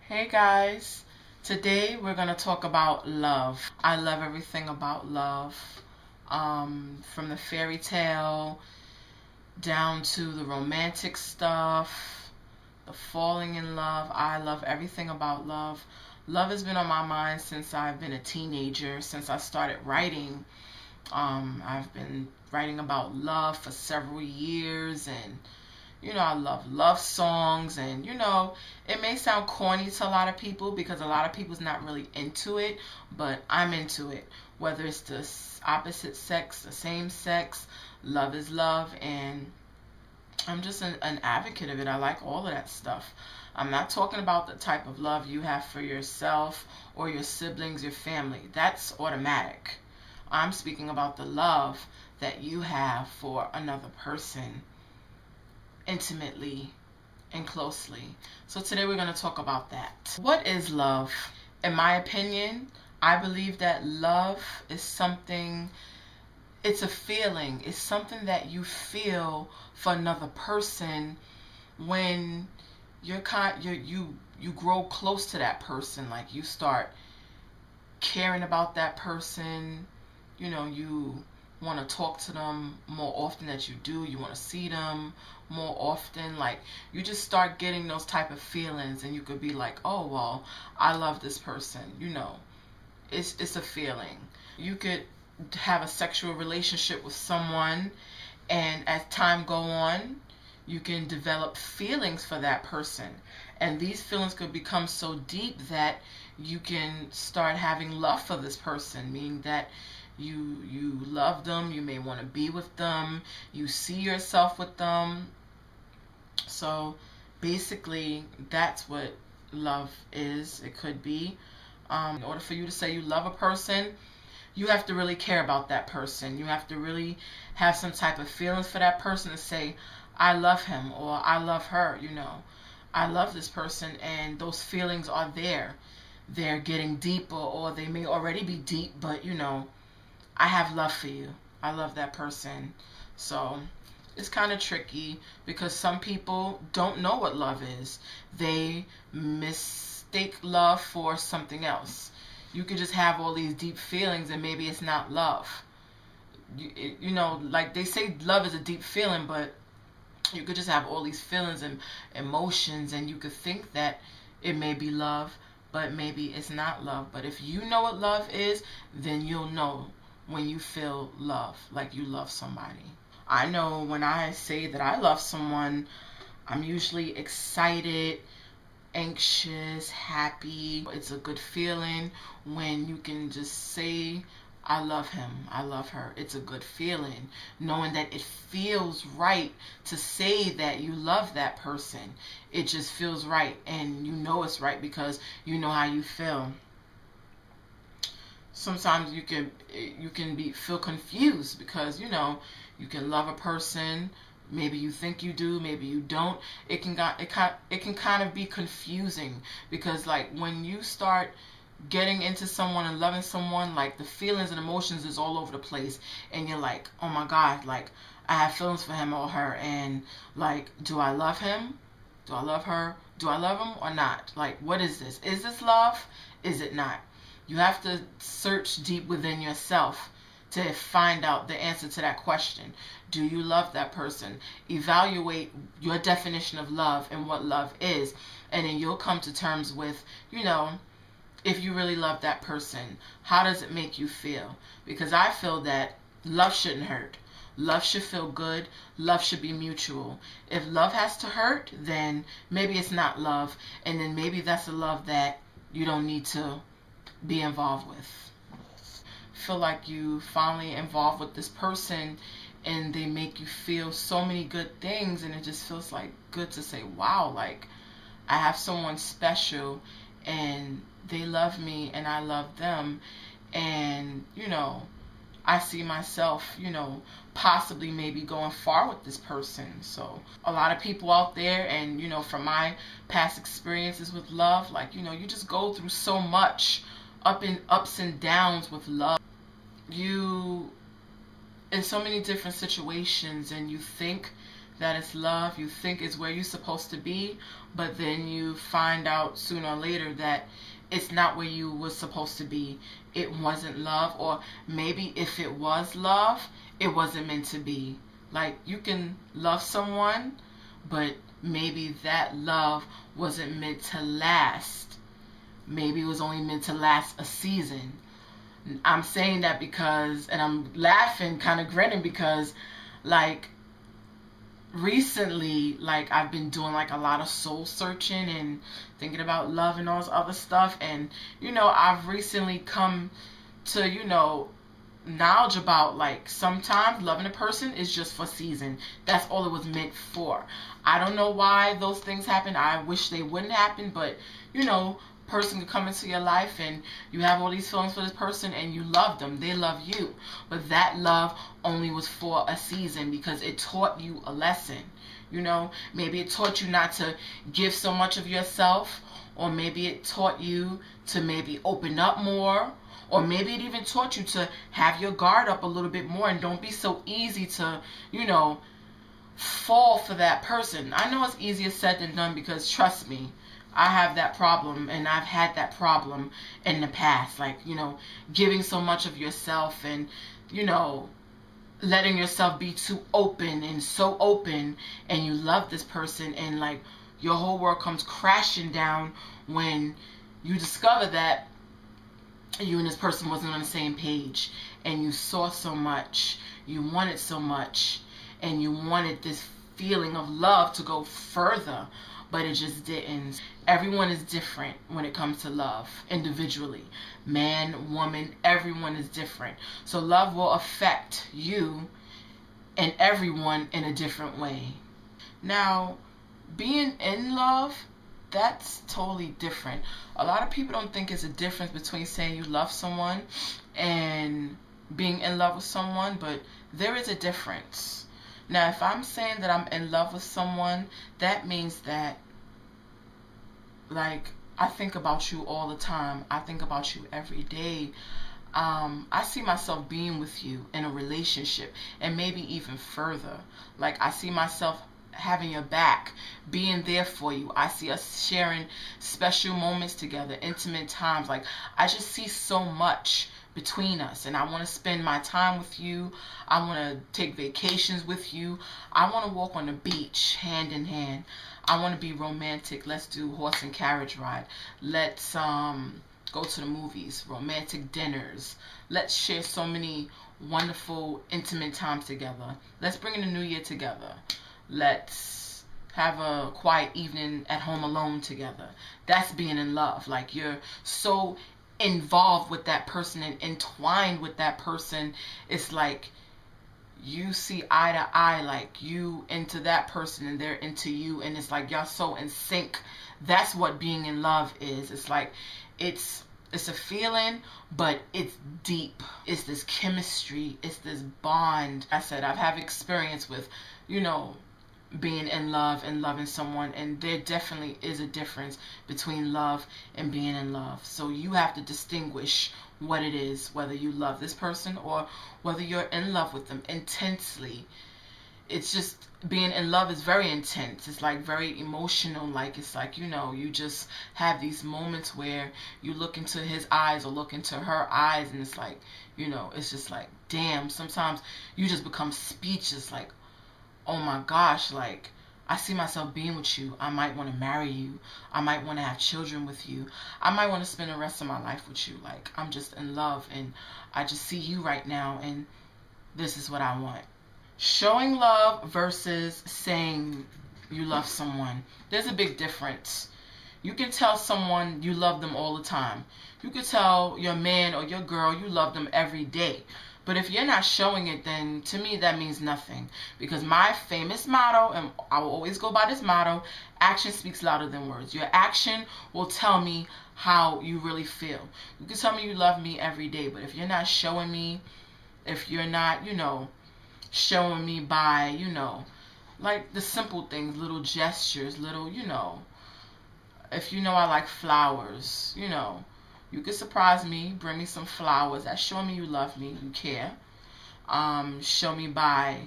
Hey guys, today we're going to talk about love. I love everything about love, from the fairy tale down to the romantic stuff, the falling in love. I love everything about love. Love has been on my mind since I've been a teenager, since I started writing. I've been writing about love for several years, and I love love songs, and it may sound corny to a lot of people because a lot of people's not really into it, but I'm into it. Whether it's the opposite sex, the same sex, love is love, and I'm just an advocate of it. I like all of that stuff. I'm not talking about the type of love you have for yourself or your siblings, your family. That's automatic. I'm speaking about the love that you have for another person, intimately and closely. So today we're going to talk about that. What is love? In my opinion, I believe that love is something, it's a feeling. It's something that you feel for another person when you grow close to that person. Like, you start caring about that person. You want to talk to them more often than you do. You want to see them more often. Like, you just start getting those type of feelings, and you could be like, oh, well, I love this person. It's a feeling. You could have a sexual relationship with someone, and as time go on, you can develop feelings for that person, and these feelings could become so deep that you can start having love for this person, meaning that you love them, you may want to be with them, you see yourself with them. So basically, that's what love is. It could be. In order for you to say you love a person, you have to really care about that person. You have to really have some type of feelings for that person to say, I love him, or I love her. I love this person, and those feelings are there. They're getting deeper, or they may already be deep, but I have love for you. I love that person. So it's kind of tricky because some people don't know what love is. They mistake love for something else. You could just have all these deep feelings, and maybe it's not love. Like they say love is a deep feeling, but you could just have all these feelings and emotions, and you could think that it may be love, but maybe it's not love. But if you know what love is, then you'll know when you feel love, like you love somebody. I know when I say that I love someone, I'm usually excited, anxious, happy. It's a good feeling when you can just say, I love him, I love her. It's a good feeling knowing that it feels right to say that you love that person. It just feels right, and you know it's right because you know how you feel. Sometimes you can feel confused because you can love a person, maybe you think you do, maybe you don't. It can kind of be confusing because, like, when you start getting into someone and loving someone, like, the feelings and emotions is all over the place, and you're like, oh my God, like, I have feelings for him or her, and like, do I love him? Do I love her? Do I love him or not? Like, what is this? Is this love? Is it not? You have to search deep within yourself to find out the answer to that question. Do you love that person? Evaluate your definition of love and what love is, and then you'll come to terms with, if you really love that person, how does it make you feel? Because I feel that love shouldn't hurt. Love should feel good. Love should be mutual. If love has to hurt, then maybe it's not love, and then maybe that's a love that you don't need to be involved with. Feel like you finally involved with this person, and they make you feel so many good things, and it just feels like good to say, wow, like, I have someone special, and they love me and I love them, and I see myself possibly maybe going far with this person. So a lot of people out there, and from my past experiences with love, like, you just go through so much ups and downs with love. You in so many different situations, and you think that it's love, you think it's where you're supposed to be, but then you find out sooner or later that it's not where you were supposed to be. It wasn't love, or maybe if it was love, it wasn't meant to be. Like, you can love someone, but maybe that love wasn't meant to last. Maybe it was only meant to last a season. I'm saying that because, and I'm laughing, kind of grinning, because like recently, like I've been doing like a lot of soul searching and thinking about love and all this other stuff, and I've recently come to knowledge about, like, sometimes loving a person is just for season. That's all it was meant for. I don't know why those things happen. I wish they wouldn't happen, but person could come into your life and you have all these feelings for this person and you love them, they love you, but that love only was for a season because it taught you a lesson. Maybe it taught you not to give so much of yourself, or maybe it taught you to maybe open up more, or maybe it even taught you to have your guard up a little bit more and don't be so easy to fall for that person. I know it's easier said than done, because trust me, I have that problem, and I've had that problem in the past. Like, giving so much of yourself and, letting yourself be too open and so open, and you love this person, and like your whole world comes crashing down when you discover that you and this person wasn't on the same page, and you saw so much, you wanted so much, and you wanted this feeling of love to go further, but it just didn't. Everyone is different when it comes to love, individually. Man, woman, everyone is different. So love will affect you and everyone in a different way. Now, being in love, that's totally different. A lot of people don't think it's a difference between saying you love someone and being in love with someone, but there is a difference. Now, if I'm saying that I'm in love with someone, that means that, like, I think about you all the time. I think about you every day. I see myself being with you in a relationship, and maybe even further. Like, I see myself having your back, being there for you. I see us sharing special moments together, intimate times. Like, I just see so much between us, and I want to spend my time with you. I want to take vacations with you. I want to walk on the beach hand in hand. I want to be romantic. Let's do horse and carriage ride. Let's go to the movies, romantic dinners. Let's share so many wonderful, intimate times together. Let's bring in the new year together. Let's have a quiet evening at home alone together. That's being in love. Like, you're so involved with that person and entwined with that person. It's like you see eye to eye, like you into that person and they're into you, and it's like y'all so in sync. That's what being in love is. It's like it's a feeling, but it's deep. It's this chemistry, it's this bond. I said I've had experience with being in love and loving someone, and there definitely is a difference between love and being in love. So you have to distinguish what it is, whether you love this person or whether you're in love with them intensely. It's just, being in love is very intense. It's like very emotional. Like, it's like, you just have these moments where you look into his eyes or look into her eyes, and it's like, it's just like, damn, sometimes you just become speechless. Like, oh my gosh, like, I see myself being with you. I might want to marry you. I might want to have children with you. I might want to spend the rest of my life with you. Like, I'm just in love, and I just see you right now, and this is what I want. Showing love versus saying you love someone. There's a big difference. You can tell someone you love them all the time. You can tell your man or your girl you love them every day. But if you're not showing it, then to me that means nothing. Because my famous motto, and I will always go by this motto, action speaks louder than words. Your action will tell me how you really feel. You can tell me you love me every day, but if you're not showing me, if you're not, showing me by, like the simple things, little gestures, little, if I like flowers, you could surprise me, bring me some flowers. That's showing me you love me, you care. Show me by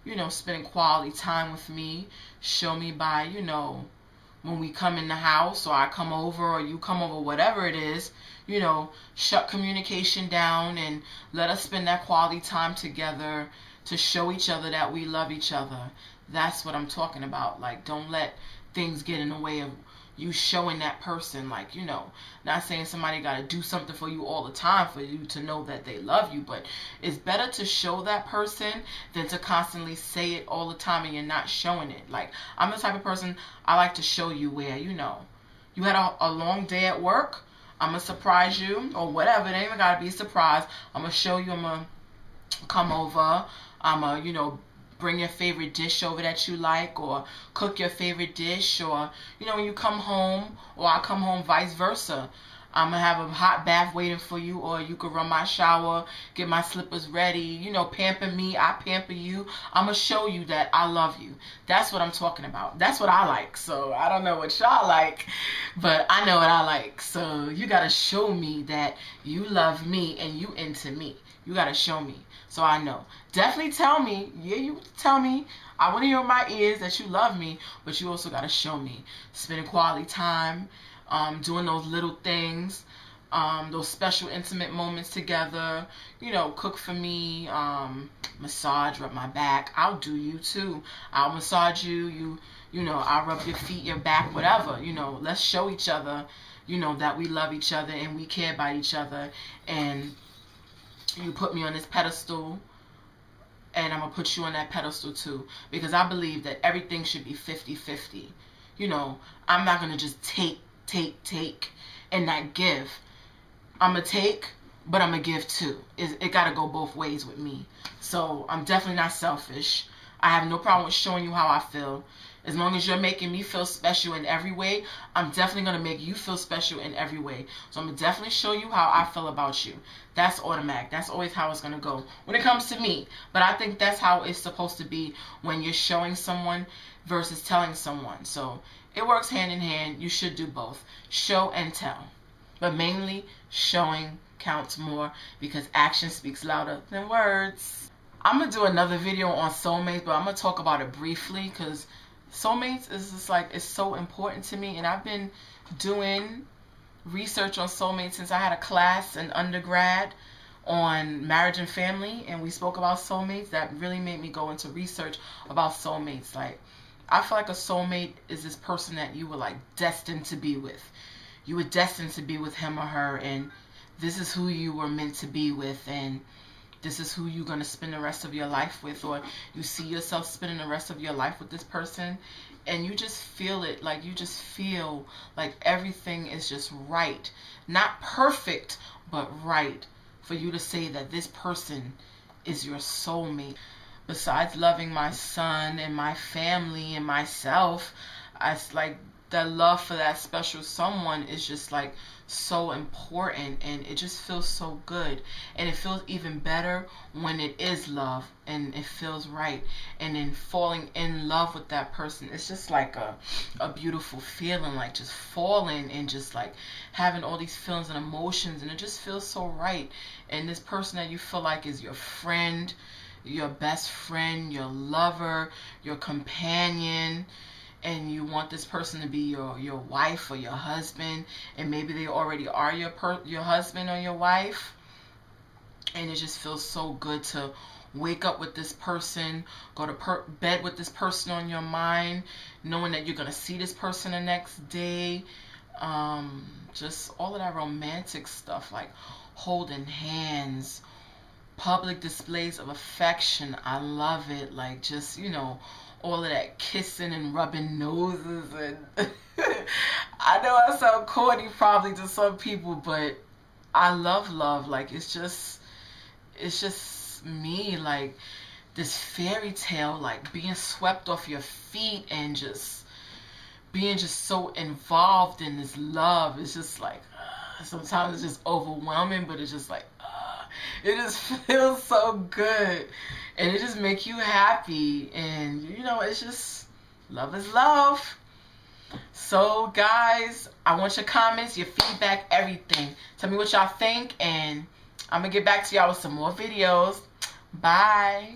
you know, spending quality time with me. Show me by, you know, when we come in the house, or I come over, or you come over, whatever it is, you know, shut communication down and let us spend that quality time together to show each other that we love each other. That's what I'm talking about. Like, don't let things get in the way of you showing that person, like, you know, not saying somebody got to do something for you all the time for you to know that they love you, but it's better to show that person than to constantly say it all the time and you're not showing it. Like, I'm the type of person, I like to show you where, you know, you had a long day at work, I'm going to surprise you, or whatever. It ain't even got to be a surprise. I'm going to show you, I'm going to come over, I'm going to, you know, bring your favorite dish over that you like, or cook your favorite dish, or, you know, when you come home, or I come home, vice versa. I'm going to have a hot bath waiting for you, or you could run my shower, get my slippers ready, you know, pamper me, I pamper you. I'm going to show you that I love you. That's what I'm talking about. That's what I like. So I don't know what y'all like, but I know what I like. So you got to show me that you love me and you into me. You got to show me. So I know. Definitely tell me. Yeah, you tell me. I want to hear in my ears that you love me, but you also got to show me. Spending quality time, doing those little things, those special intimate moments together. You know, cook for me, massage, rub my back. I'll do you too. I'll massage you. You know, I'll rub your feet, your back, whatever. You know, let's show each other, you know, that we love each other and we care about each other. And you put me on this pedestal, and I'm going to put you on that pedestal too, because I believe that everything should be 50-50. You know, I'm not going to just take, and not give. I'm going to take, but I'm going to give too. It got to go both ways with me. So I'm definitely not selfish. I have no problem with showing you how I feel. As long as you're making me feel special in every way, I'm definitely going to make you feel special in every way. So I'm going to definitely show you how I feel about you. That's automatic. That's always how it's going to go when it comes to me. But I think that's how it's supposed to be when you're showing someone versus telling someone. So it works hand in hand. You should do both. Show and tell. But mainly, showing counts more because action speaks louder than words. I'm going to do another video on soulmates, but I'm going to talk about it briefly because soulmates is just like, it's so important to me, and I've been doing research on soulmates since I had a class in undergrad on marriage and family, and we spoke about soulmates. That really made me go into research about soulmates. Like, I feel like a soulmate is this person that you were like destined to be with. You were destined to be with him or her, and this is who you were meant to be with, and this is who you're going to spend the rest of your life with, or you see yourself spending the rest of your life with this person, and you just feel it, like you just feel like everything is just right. Not perfect, but right for you to say that this person is your soulmate. Besides loving my son and my family and myself, it's like that love for that special someone is just like so important, and it just feels so good, and it feels even better when it is love and it feels right, and then falling in love with that person, it's just like a beautiful feeling, like just falling and just like having all these feelings and emotions, and it just feels so right. And this person that you feel like is your friend, your best friend, your lover, your companion, and you want this person to be your wife or your husband, and maybe they already are your husband or your wife, and it just feels so good to wake up with this person, go to bed with this person on your mind, knowing that you're going to see this person the next day. Just all of that romantic stuff, like holding hands, public displays of affection. I love it. Like, just, you know, all of that kissing and rubbing noses, and I know I sound corny probably to some people, but I love love. Like, it's just me, like this fairy tale, like being swept off your feet and just being just so involved in this love. It's just like, sometimes it's just overwhelming, but it's just like, it just feels so good, and it just makes you happy, and you know, it's just, love is love. So guys, I want your comments, your feedback, everything. Tell me what y'all think, and I'm gonna get back to y'all with some more videos. Bye.